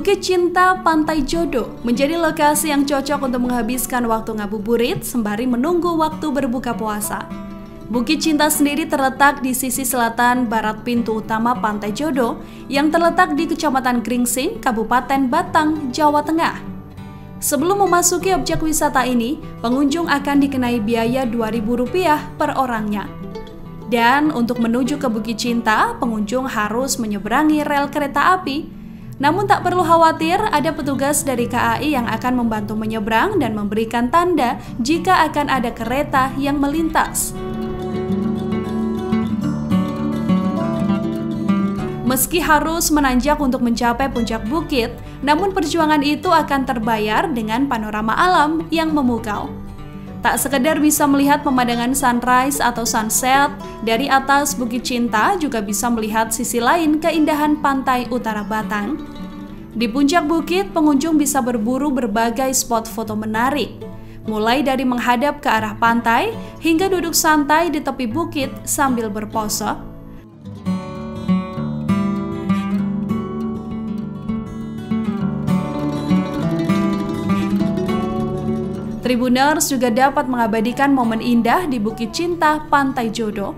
Bukit Cinta Pantai Jodoh menjadi lokasi yang cocok untuk menghabiskan waktu ngabuburit sembari menunggu waktu berbuka puasa. Bukit Cinta sendiri terletak di sisi selatan barat pintu utama Pantai Jodoh yang terletak di Kecamatan Gringsing, Kabupaten Batang, Jawa Tengah. Sebelum memasuki objek wisata ini, pengunjung akan dikenai biaya Rp2.000 per orangnya. Dan untuk menuju ke Bukit Cinta, pengunjung harus menyeberangi rel kereta api. Namun tak perlu khawatir, ada petugas dari KAI yang akan membantu menyeberang dan memberikan tanda jika akan ada kereta yang melintas. Meski harus menanjak untuk mencapai puncak bukit, namun perjuangan itu akan terbayar dengan panorama alam yang memukau. Tak sekedar bisa melihat pemandangan sunrise atau sunset, dari atas Bukit Cinta juga bisa melihat sisi lain keindahan pantai utara Batang. Di puncak bukit, pengunjung bisa berburu berbagai spot foto menarik, mulai dari menghadap ke arah pantai hingga duduk santai di tepi bukit sambil berpose. Tribuners juga dapat mengabadikan momen indah di Bukit Cinta Pantai Jodoh.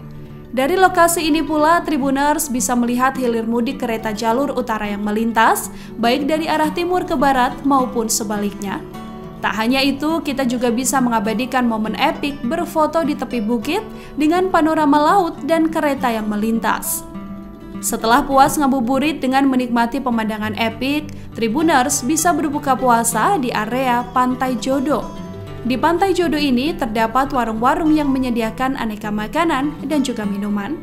Dari lokasi ini pula, Tribuners bisa melihat hilir mudik kereta jalur utara yang melintas, baik dari arah timur ke barat maupun sebaliknya. Tak hanya itu, kita juga bisa mengabadikan momen epik berfoto di tepi bukit dengan panorama laut dan kereta yang melintas. Setelah puas ngabuburit dengan menikmati pemandangan epik, Tribuners bisa berbuka puasa di area Pantai Jodoh. Di Pantai Jodoh ini terdapat warung-warung yang menyediakan aneka makanan dan juga minuman.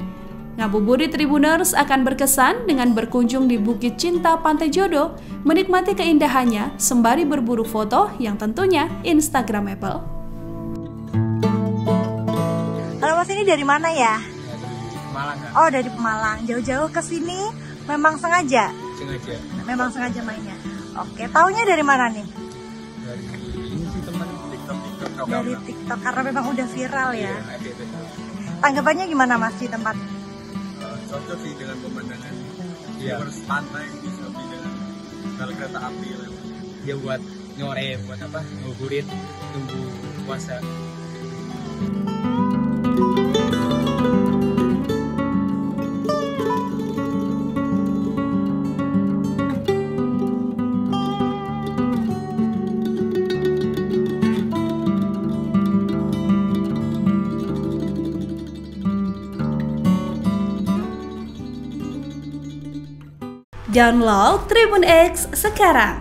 Ngabuburit Tribuners akan berkesan dengan berkunjung di Bukit Cinta Pantai Jodoh, menikmati keindahannya sembari berburu foto yang tentunya instagramable. Kalau Mas ini dari mana ya? Dari Pemalang. Kan? Oh, dari Pemalang. Jauh-jauh ke sini memang sengaja? Sengaja. Memang sengaja mainnya. Oke, taunya dari mana nih? Dari ini sih teman TikTok. Dari TikTok, karena memang udah viral ya. Iya, Tanggapannya gimana Mas di tempat? cocok sih dengan pemandangan. Dia harus pantai bisa dengan rel kereta api. Dia buat nyore, buat apa? Ngabuburit, tunggu puasa. Download Tribun X sekarang,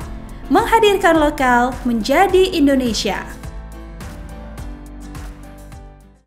menghadirkan lokal menjadi Indonesia.